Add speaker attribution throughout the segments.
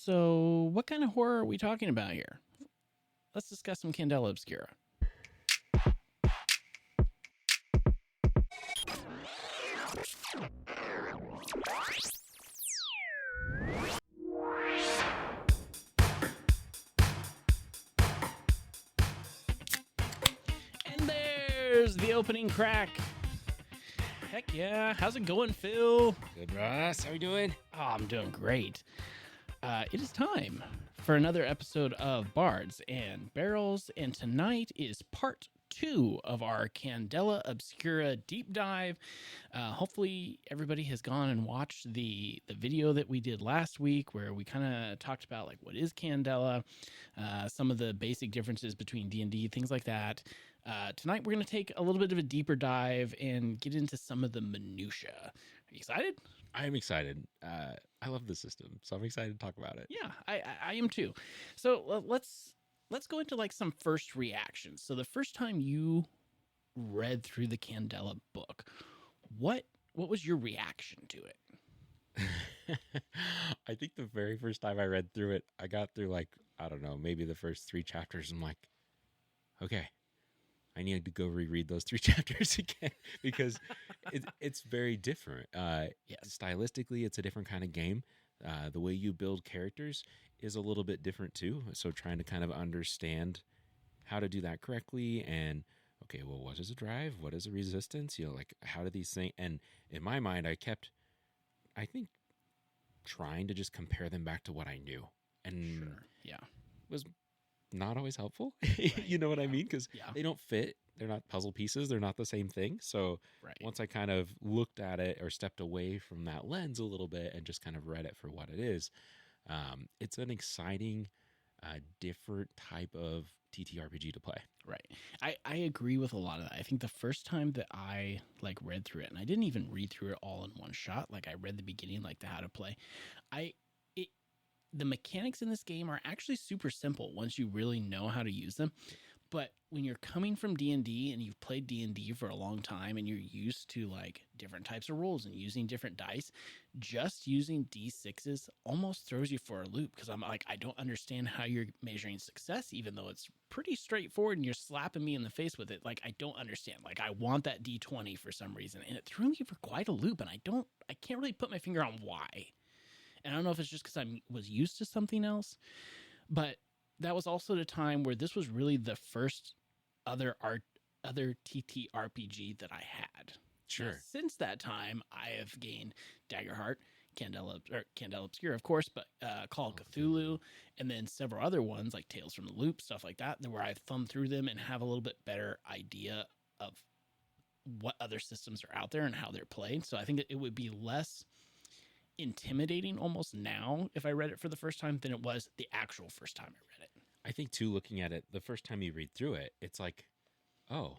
Speaker 1: So, what kind of horror are we talking about here? Let's discuss some Candela Obscura. And there's the opening crack. Heck yeah. How's it going, Phil?
Speaker 2: Good, Ross. How you doing?
Speaker 1: Oh, I'm doing great. It is time for another episode of Bards and Barrels, and tonight is part 2 of our Candela Obscura deep dive. Hopefully everybody has gone and watched the video that we did last week where we kind of talked about like what is Candela, some of the basic differences between D&D, things like that. Tonight we're going to take a little bit of a deeper dive and get into some of the minutia. Are you excited?
Speaker 2: I'm excited. I love the system, so I'm excited to talk about it.
Speaker 1: Yeah, I am too. So let's go into like some first reactions. So the first time you read through the Candela book, what was your reaction to it?
Speaker 2: I think the very first time I read through it, I got through like, I don't know, maybe the first 3 chapters. I'm like, okay, I need to go reread those 3 chapters again because it's very different.
Speaker 1: Yes.
Speaker 2: Stylistically, it's a different kind of game. The way you build characters is a little bit different too. So trying to kind of understand how to do that correctly and, okay, well, what is a drive? What is a resistance? You know, like how do these things? And in my mind, I think, trying to just compare them back to what I knew. And
Speaker 1: Sure. Yeah.
Speaker 2: was not always helpful.
Speaker 1: Right.
Speaker 2: You know what I mean? Because
Speaker 1: Yeah.
Speaker 2: they don't fit. They're not puzzle pieces. They're not the same thing. So
Speaker 1: Right.
Speaker 2: once I kind of looked at it or stepped away from that lens a little bit and just kind of read it for what it is, it's an exciting, different type of TTRPG to play.
Speaker 1: Right. I agree with a lot of that. I think the first time that I like read through it, and I didn't even read through it all in one shot. Like I read the beginning, like the how to play. The mechanics in this game are actually super simple once you really know how to use them. But when you're coming from D&D and you've played D&D for a long time and you're used to like different types of rolls and using different dice, just using D6s almost throws you for a loop because I'm like, I don't understand how you're measuring success, even though it's pretty straightforward and you're slapping me in the face with it. Like, I don't understand. Like, I want that D20 for some reason. And it threw me for quite a loop. And I can't really put my finger on why. And I don't know if it's just because I was used to something else, but that was also the time where this was really the first other TTRPG that I had.
Speaker 2: Sure.
Speaker 1: Now, since that time, I have gained Daggerheart, Candela Obscura, of course, but Call of Cthulhu, and then several other ones like Tales from the Loop, stuff like that, where I thumb through them and have a little bit better idea of what other systems are out there and how they're played. So I think it would be less intimidating almost now if I read it for the first time than it was the actual first time I read it.
Speaker 2: I think too, looking at it, the first time you read through it, it's like, oh,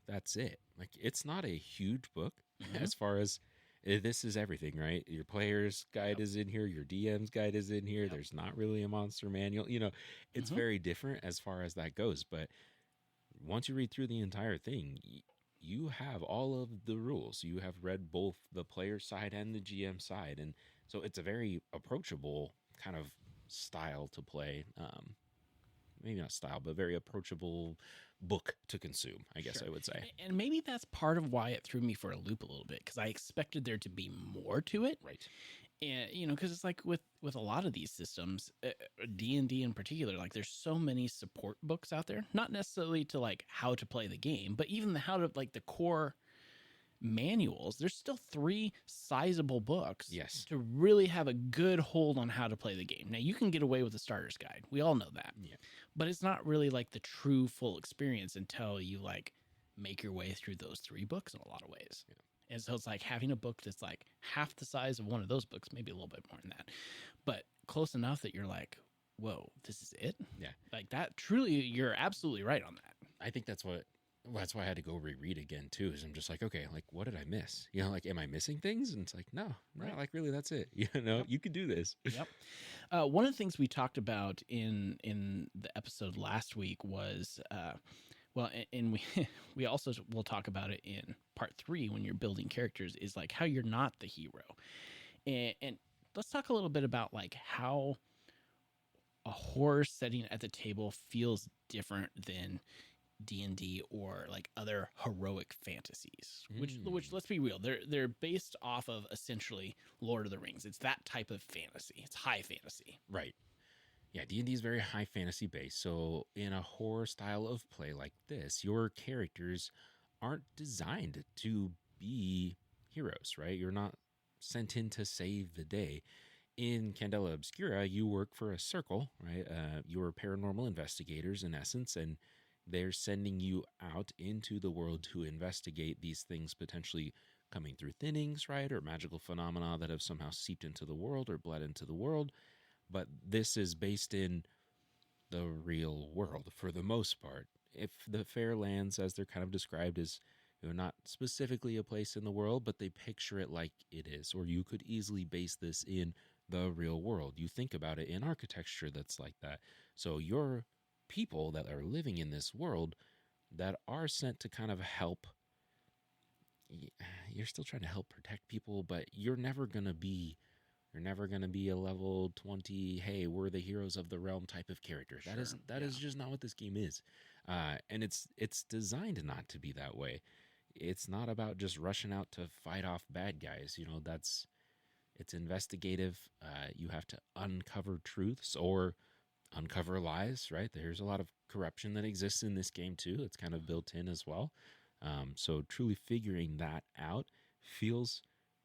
Speaker 2: that's it. Like, it's not a huge book as far as this is everything, right? Your player's guide is in here. Your DM's guide is in here. There's not really a monster manual. It's very different as far as that goes. But once you read through the entire thing, you have all of the rules. You have read both the player side and the GM side. And so it's a very approachable kind of style to play. Maybe not style, but very approachable book to consume, I guess. Sure. I would say.
Speaker 1: And maybe that's part of why it threw me for a loop a little bit, because I expected there to be more to it.
Speaker 2: Right.
Speaker 1: And, because it's like with a lot of these systems, D&D in particular, like there's so many support books out there, not necessarily to like how to play the game, but even the how to like the core manuals. There's still 3 sizable books to really have a good hold on how to play the game. Now you can get away with the starter's guide. We all know that.
Speaker 2: Yeah.
Speaker 1: But it's not really like the true full experience until you like make your way through those 3 books in a lot of ways. Yeah. And so it's like having a book that's like half the size of one of those books, maybe a little bit more than that, but close enough that you're like, whoa, this is it?
Speaker 2: Yeah.
Speaker 1: Like that, truly, you're absolutely right on that.
Speaker 2: I think that's why I had to go reread again too, is I'm just like, okay, like what did I miss? Like, am I missing things? And it's like, no, like really, that's it. Yep. You could do this.
Speaker 1: Yep. One of the things we talked about in the episode last week was, and we also will talk about it in part 3 when you're building characters, is like how you're not the hero. And let's talk a little bit about like how a horror setting at the table feels different than D&D or like other heroic fantasies, which let's be real, they're based off of essentially Lord of the Rings. It's that type of fantasy. It's high fantasy.
Speaker 2: Right. Yeah, D&D is very high fantasy based. So in a horror style of play like this, your characters aren't designed to be heroes, right? You're not sent in to save the day. In Candela Obscura, you work for a circle, right? You're paranormal investigators in essence, and they're sending you out into the world to investigate these things potentially coming through thinnings, right? Or magical phenomena that have somehow seeped into the world or bled into the world. But this is based in the real world for the most part. If the Fairlands, as they're kind of described, is not specifically a place in the world, but they picture it like it is, or you could easily base this in the real world. You think about it in architecture that's like that. So your people that are living in this world that are sent to kind of help, you're still trying to help protect people, but you're never going to be a level 20, hey, we're the heroes of the realm type of character.
Speaker 1: Sure,
Speaker 2: That is just not what this game is. And it's designed not to be that way. It's not about just rushing out to fight off bad guys. It's investigative. You have to uncover truths or uncover lies, right? There's a lot of corruption that exists in this game too. It's kind of built in as well. So truly figuring that out feels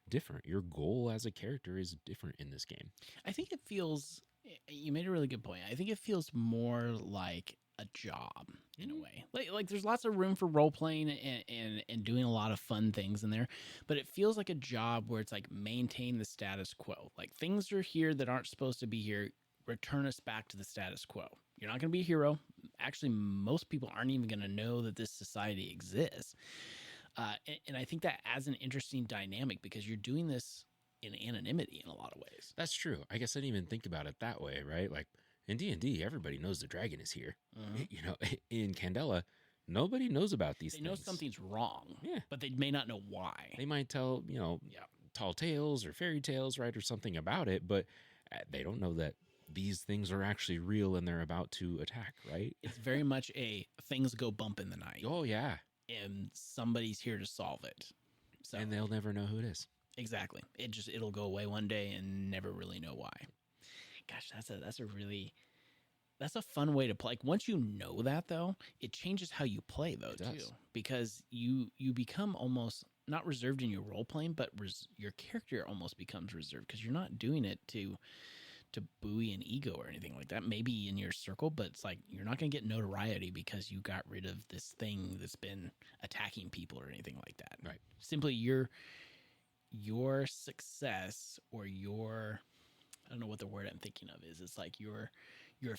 Speaker 2: different. Your goal as a character is different in this game.
Speaker 1: I think it feels, you made a really good point. I think it feels more like a job in a way. Like there's lots of room for role playing and doing a lot of fun things in there, but it feels like a job where it's like maintain the status quo. Like things are here that aren't supposed to be here. Return us back to the status quo. You're not going to be a hero. Actually, most people aren't even going to know that this society exists. And I think that adds an interesting dynamic because you're doing this in anonymity in a lot of ways.
Speaker 2: That's true. I guess I didn't even think about it that way, right? Like in D&D, everybody knows the dragon is here. In Candela, nobody knows about these things.
Speaker 1: They know something's wrong,
Speaker 2: yeah,
Speaker 1: but they may not know why.
Speaker 2: They might tell, tall tales or fairy tales, right, or something about it, but they don't know that these things are actually real and they're about to attack, right?
Speaker 1: It's very much a things go bump in the night.
Speaker 2: Oh, yeah.
Speaker 1: And somebody's here to solve it. So,
Speaker 2: and they'll never know who it is.
Speaker 1: Exactly. It'll go away one day and never really know why. Gosh, that's a fun way to play. Like once you know that though, it changes how you play though too, because you become almost not reserved in your role playing, but your character almost becomes reserved because you're not doing it to buoy an ego or anything like that. Maybe in your circle, but it's like you're not going to get notoriety because you got rid of this thing that's been attacking people or anything like that.
Speaker 2: Right.
Speaker 1: Simply your success or your, I don't know what the word I'm thinking of is. It's like your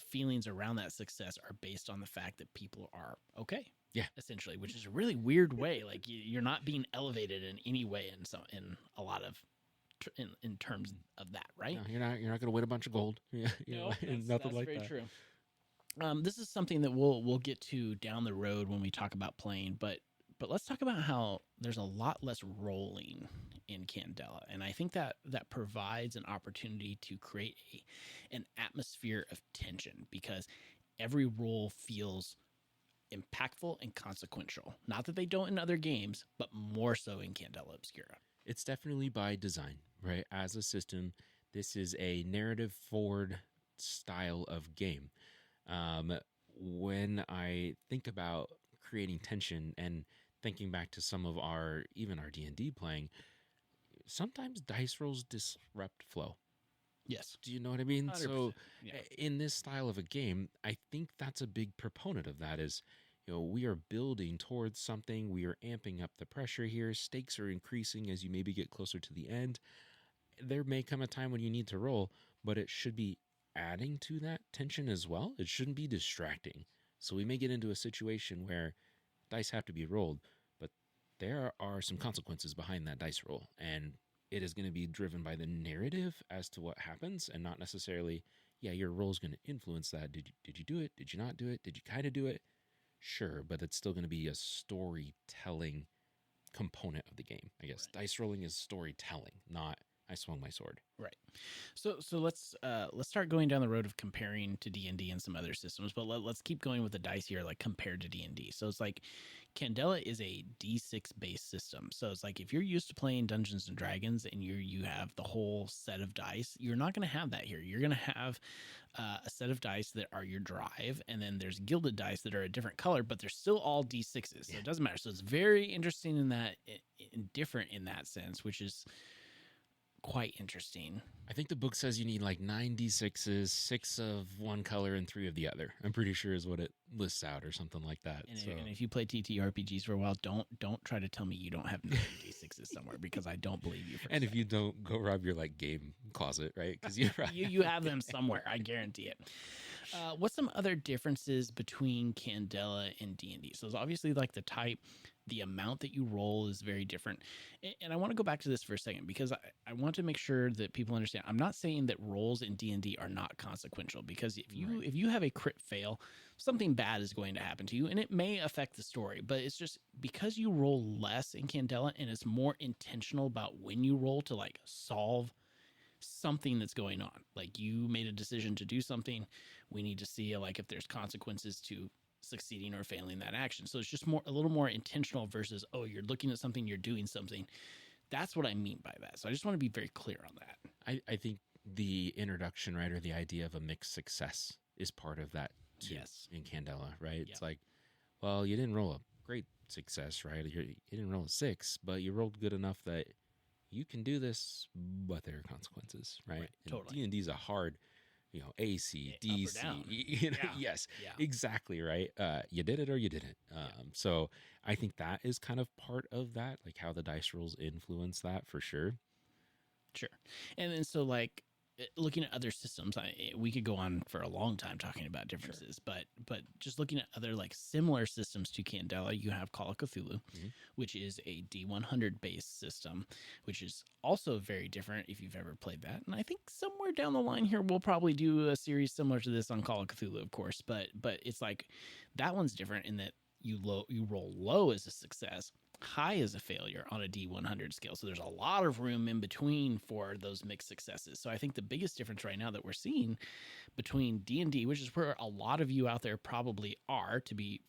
Speaker 1: feelings around that success are based on the fact that people are okay.
Speaker 2: Yeah.
Speaker 1: Essentially, which is a really weird way. Like you're not being elevated in any way in a lot of in terms of that, right?
Speaker 2: No, you're not going to win a bunch of gold. Yeah, nothing like that.
Speaker 1: True. This is something that we'll get to down the road when we talk about playing, but let's talk about how there's a lot less rolling in Candela, and I think that provides an opportunity to create an atmosphere of tension because every roll feels impactful and consequential. Not that they don't in other games, but more so in Candela Obscura.
Speaker 2: It's definitely by design, right? As a system, this is a narrative forward style of game. When I think about creating tension and thinking back to some of our D&D playing, sometimes dice rolls disrupt flow.
Speaker 1: Yes.
Speaker 2: Do you know what I mean?
Speaker 1: 100%.
Speaker 2: So
Speaker 1: yeah.
Speaker 2: In this style of a game, I think that's a big proponent of that is, we are building towards something. We are amping up the pressure here. Stakes are increasing as you maybe get closer to the end. There may come a time when you need to roll, but it should be adding to that tension as well. It shouldn't be distracting. So we may get into a situation where dice have to be rolled, but there are some consequences behind that dice roll. And it is going to be driven by the narrative as to what happens and not necessarily, your roll is going to influence that. Did you do it? Did you not do it? Did you kind of do it? Sure, but it's still going to be a storytelling component of the game, I guess. Right. Dice rolling is storytelling, not I swung my sword.
Speaker 1: Right. So let's start going down the road of comparing to D&D and some other systems, but let's keep going with the dice here, like compared to D&D. So it's like Candela is a D6 based system. So it's like if you're used to playing Dungeons and Dragons and you have the whole set of dice, you're not going to have that here. You're going to have a set of dice that are your drive, and then there's gilded dice that are a different color, but they're still all D6s. So it doesn't matter. So it's very interesting in that, different in that sense, which is quite interesting.
Speaker 2: I think the book says you need like 9d6s, 6 of one color and 3 of the other. I'm pretty sure is what it lists out or something like that.
Speaker 1: And if you play TTRPGs for a while, don't try to tell me you don't have 9d6s somewhere, because I don't believe you.
Speaker 2: And if you don't, go rob your like game closet, right? Because you're right.
Speaker 1: you have them somewhere. I guarantee it. What's some other differences between Candela and D&D? So it's obviously like the type, the amount that you roll is very different. And I want to go back to this for a second, because I want to make sure that people understand. I'm not saying that rolls in D&D are not consequential, because if you have a crit fail, something bad is going to happen to you, and it may affect the story. But it's just because you roll less in Candela, and it's more intentional about when you roll to like solve something that's going on. Like you made a decision to do something, we need to see like if there's consequences to succeeding or failing that action. So it's just a little more intentional versus, oh, you're looking at something, you're doing something. That's what I mean by that. So I just want to be very clear on that.
Speaker 2: I think the introduction, right, or the idea of a mixed success is part of that too.
Speaker 1: Yes.
Speaker 2: In Candela, right? It's like, well, you didn't roll a great success, right? You didn't roll a 6, but you rolled good enough that you can do this, but there are consequences, right?
Speaker 1: Totally.
Speaker 2: D&D is a hard, AC, DC. Yes, exactly, right? You did it or you didn't. So I think that is kind of part of that, like how the dice rolls influence that for sure.
Speaker 1: Sure. And then so like looking at other systems, we could go on for a long time talking about differences, but just looking at other like similar systems to Candela, you have Call of Cthulhu, which is a D100 based system, which is also very different if you've ever played that. And I think somewhere down the line here, we'll probably do a series similar to this on Call of Cthulhu, of course, but it's like that one's different in that you roll low as a success, high as a failure on a D100 scale. So there's a lot of room in between for those mixed successes. So I think the biggest difference right now that we're seeing between D&D, which is where a lot of you out there probably are, to be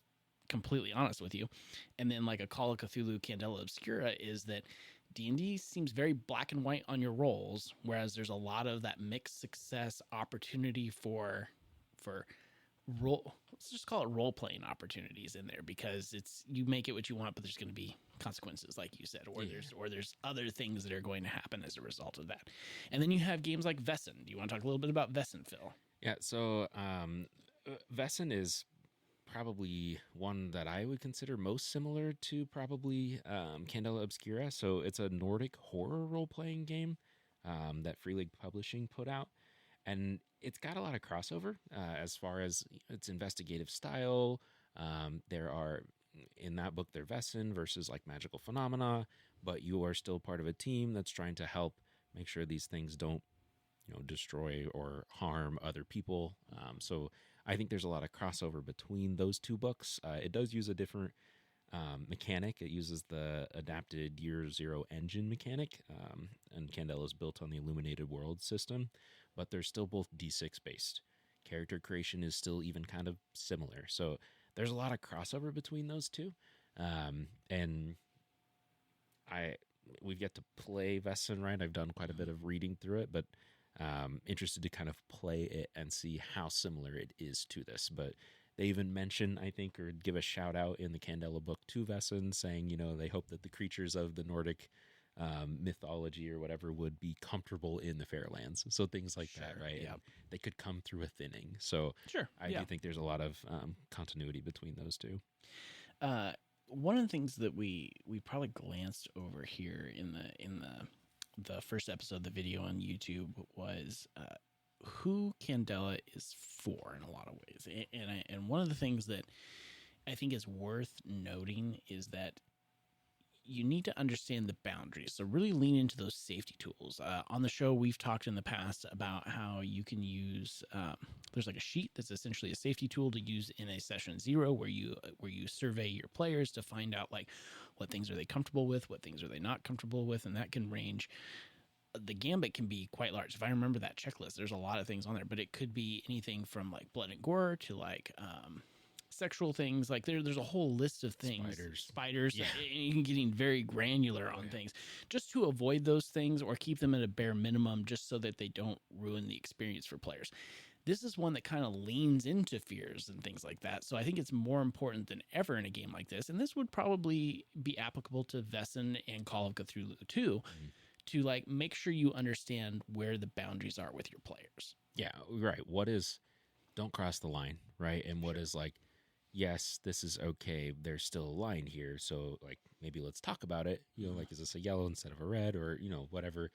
Speaker 1: completely honest with you, and then like a Call of Cthulhu Candela Obscura, is that D&D seems very black and white on your rolls, whereas there's a lot of that mixed success opportunity for let's just call it role-playing opportunities in there, because it's, you make it what you want, but there's going to be consequences, like you said, or there's other things that are going to happen as a result of that. And then you have games like Vesson. Do you want to talk a little bit about Vesson, Phil?
Speaker 2: Yeah, so Vesson is probably one that I would consider most similar to probably Candela Obscura. So it's a Nordic horror role-playing game that Free League Publishing put out. And it's got a lot of crossover as far as its investigative style. There are, in that book, they're Vesson versus like magical phenomena, but you are still part of a team that's trying to help make sure these things don't, destroy or harm other people. So I think there's a lot of crossover between those two books. It does use a different mechanic. It uses the adapted Year Zero engine mechanic, and Candela is built on the Illuminated World system, but they're still both D6 based. Character creation is still even kind of similar. So there's a lot of crossover between those two. And we've yet to play Vesson, right? I've done quite a bit of reading through it, but interested to kind of play it and see how similar it is to this. But they even mention, I think, or give a shout out in the Candela book to Vesson, saying, they hope that the creatures of the Nordic mythology or whatever would be comfortable in the Fairlands. So things like that, right?
Speaker 1: Yeah.
Speaker 2: They could come through a thinning. So I do think there's a lot of continuity between those two.
Speaker 1: One of the things that we probably glanced over here in the first episode of the video on YouTube was who Candela is for in a lot of ways. And one of the things that I think is worth noting is that you need to understand the boundaries. So really lean into those safety tools. On the show, we've talked in the past about how you can use, there's like a sheet that's essentially a safety tool to use in a session 0 where you survey your players to find out like what things are they comfortable with, what things are they not comfortable with. And that can range the gambit can be quite large. If I remember that checklist, there's a lot of things on there, but it could be anything from like blood and gore to like sexual things. Like there's a whole list of things. Spiders.
Speaker 2: Yeah.
Speaker 1: And you're getting very granular on things just to avoid those things or keep them at a bare minimum, just so that they don't ruin the experience for players. This is one that kind of leans into fears and things like that. So I think it's more important than ever in a game like this. And this would probably be applicable to Vesson and Call of Cthulhu too, to like make sure you understand where the boundaries are with your players.
Speaker 2: Yeah, right. What is don't cross the line, right? And what is like, yes, this is okay. There's still a line here. So like maybe let's talk about it. You know, like is this a yellow instead of a red, or, you know, whatever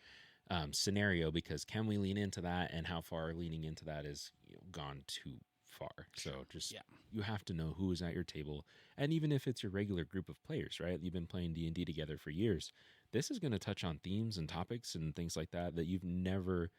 Speaker 2: scenario, because can we lean into that, and how far leaning into that is, you know, gone too far. So just you have to know who is at your table, and even if it's your regular group of players, right? You've been playing D&D together for years. This is going to touch on themes and topics and things like that you've never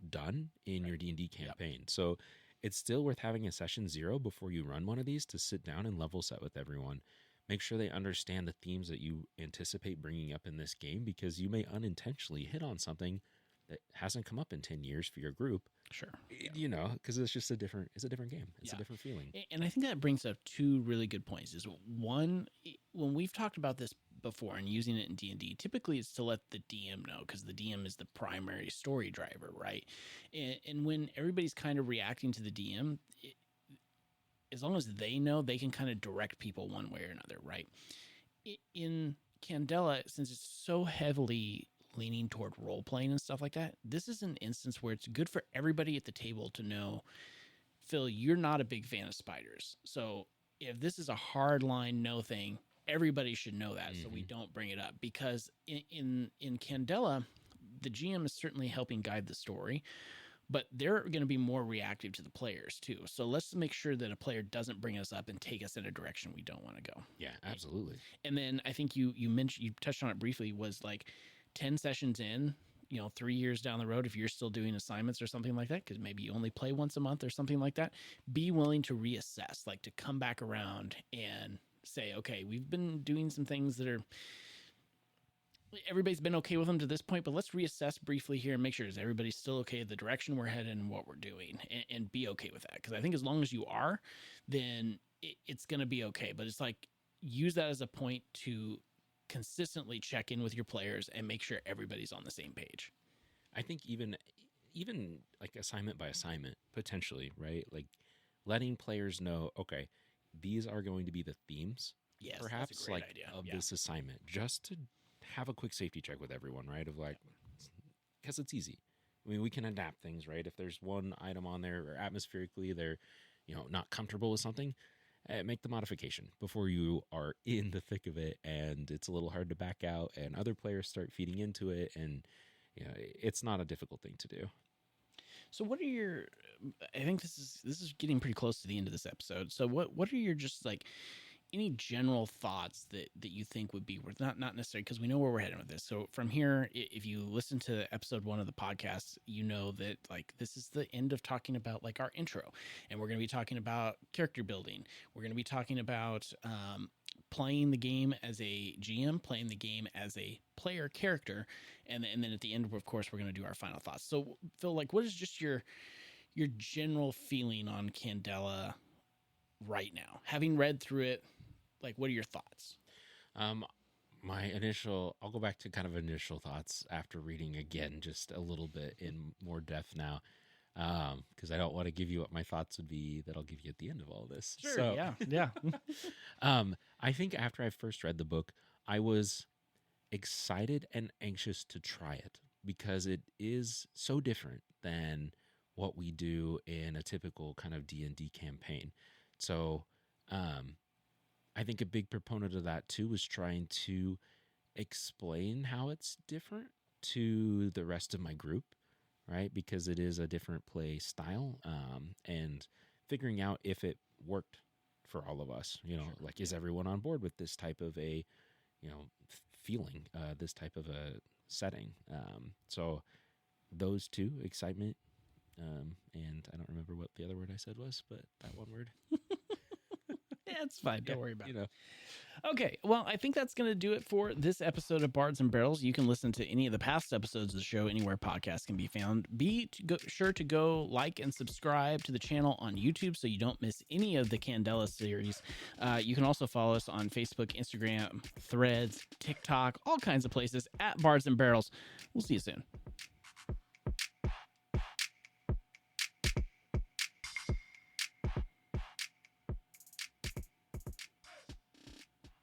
Speaker 2: done in your D&D campaign. So it's still worth having a session 0 before you run one of these to sit down and level set with everyone. Make sure they understand the themes that you anticipate bringing up in this game, because you may unintentionally hit on something that hasn't come up in 10 years for your group.
Speaker 1: Sure.
Speaker 2: You know, because it's just a different game. It's a different feeling.
Speaker 1: And I think that brings up two really good points. Is one, when we've talked about this before and using it in D&D, typically it's to let the DM know, because the DM is the primary story driver, right? And when everybody's kind of reacting to the DM, as long as they know, they can kind of direct people one way or another, right? In Candela, since it's so heavily leaning toward role playing and stuff like that, this is an instance where it's good for everybody at the table to know, Phil, you're not a big fan of spiders. So if this is a hard line no thing, everybody should know that, so we don't bring it up. Because in Candela, the GM is certainly helping guide the story, but they're going to be more reactive to the players too. So let's make sure that a player doesn't bring us up and take us in a direction we don't want to go.
Speaker 2: Yeah, absolutely.
Speaker 1: And then I think you mentioned, you touched on it briefly, was like 10 sessions in, 3 years down the road, if you're still doing assignments or something like that, because maybe you only play once a month or something like that, be willing to reassess, like to come back around and say, okay, we've been doing some things that are, everybody's been okay with them to this point, but let's reassess briefly here and make sure is everybody's still okay with the direction we're headed and what we're doing, and be okay with that. Because I think as long as you are, then it's going to be okay. But it's like, use that as a point to consistently check in with your players and make sure everybody's on the same page.
Speaker 2: I think even like assignment by assignment, potentially, right? Like letting players know, okay, these are going to be the themes, perhaps,
Speaker 1: that's a great idea.
Speaker 2: of this assignment, just to have a quick safety check with everyone, right? Of like, because it's easy. I mean, we can adapt things, right? If there's one item on there or atmospherically they're, not comfortable with something, make the modification before you are in the thick of it, and it's a little hard to back out, and other players start feeding into it, and it's not a difficult thing to do.
Speaker 1: So what are your, I think this is getting pretty close to the end of this episode. So what are your, just like, any general thoughts that you think would be worth, not necessarily, because we know where we're heading with this. So from here, if you listen to episode 1 of the podcast, you know that like this is the end of talking about like our intro, and we're going to be talking about character building. We're going to be talking about playing the game as a GM, playing the game as a player character, and then at the end, of course, we're going to do our final thoughts. So Phil, like, what is just your general feeling on Candela right now, having read through it? Like, what are your thoughts?
Speaker 2: My initial, I'll go back to kind of initial thoughts after reading again, just a little bit in more depth now, because I don't want to give you what my thoughts would be that I'll give you at the end of all this.
Speaker 1: Sure,
Speaker 2: so,
Speaker 1: yeah.
Speaker 2: I think after I first read the book, I was excited and anxious to try it, because it is so different than what we do in a typical kind of D&D campaign. So, I think a big proponent of that too was trying to explain how it's different to the rest of my group, right? Because it is a different play style, and figuring out if it worked for all of us. Like, is everyone on board with this type of a, feeling, this type of a setting? So those two, excitement, and I don't remember what the other word I said was, but that one word.
Speaker 1: It's fine. Don't worry about
Speaker 2: you
Speaker 1: it.
Speaker 2: know.
Speaker 1: Okay, well, I think that's going to do it for this episode of Bards and Barrels. You can listen to any of the past episodes of the show anywhere podcasts can be found. Sure to go like and subscribe to the channel on YouTube so you don't miss any of the Candela series. You can also follow us on Facebook, Instagram, Threads, TikTok, all kinds of places at Bards and Barrels. We'll see you soon.